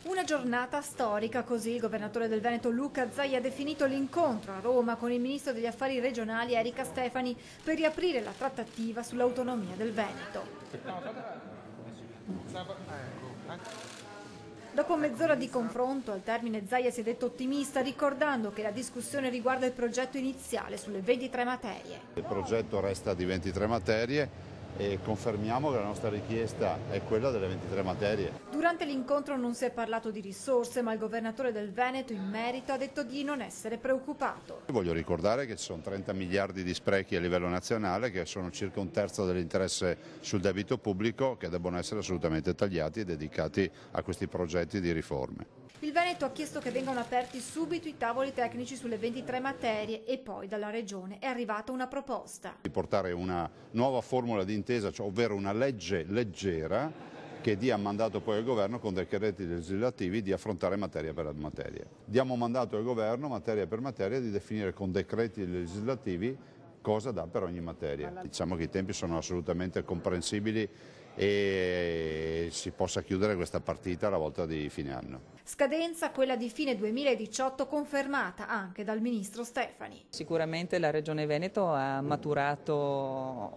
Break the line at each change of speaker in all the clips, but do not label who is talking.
Una giornata storica, così il governatore del Veneto Luca Zaia ha definito l'incontro a Roma con il ministro degli affari regionali Erika Stefani per riaprire la trattativa sull'autonomia del Veneto. Dopo mezz'ora di confronto, al termine Zaia si è detto ottimista, ricordando che la discussione riguarda il progetto iniziale sulle 23 materie.
Il progetto resta di 23 materie e confermiamo che la nostra richiesta è quella delle 23 materie.
Durante l'incontro non si è parlato di risorse, ma il governatore del Veneto in merito ha detto di non essere preoccupato.
Voglio ricordare che ci sono 30 miliardi di sprechi a livello nazionale, che sono circa un terzo dell'interesse sul debito pubblico, che debbono essere assolutamente tagliati e dedicati a questi progetti di riforme.
Il Veneto ha chiesto che vengano aperti subito i tavoli tecnici sulle 23 materie e poi dalla Regione è arrivata una proposta.
Di portare una nuova formula di intesa, cioè, ovvero una legge leggera che dia mandato poi al Governo con decreti legislativi di affrontare materia per materia. Diamo mandato al Governo materia per materia di definire con decreti legislativi cosa dà per ogni materia. Diciamo che i tempi sono assolutamente comprensibili e si possa chiudere questa partita alla volta di fine anno.
Scadenza quella di fine 2018 confermata anche dal ministro Stefani.
Sicuramente la Regione Veneto ha maturato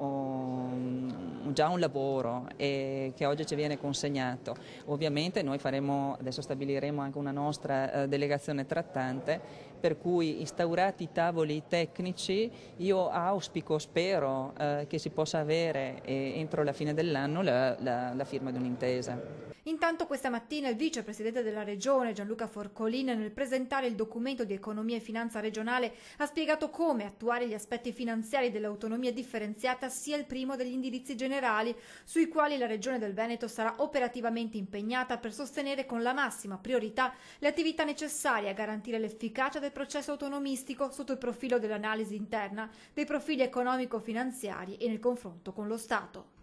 già un lavoro che oggi ci viene consegnato. Ovviamente noi adesso stabiliremo anche una nostra delegazione trattante, per cui instaurati i tavoli tecnici io spero che si possa avere entro la fine dell'anno la firma di un'intesa.
Intanto questa mattina il vicepresidente della Regione Gianluca Forcolin, nel presentare il documento di economia e finanza regionale, ha spiegato come attuare gli aspetti finanziari dell'autonomia differenziata sia il primo degli indirizzi generali sui quali la Regione del Veneto sarà operativamente impegnata per sostenere con la massima priorità le attività necessarie a garantire l'efficacia del processo autonomistico sotto il profilo dell'analisi interna, dei profili economico-finanziari e nel confronto con lo Stato.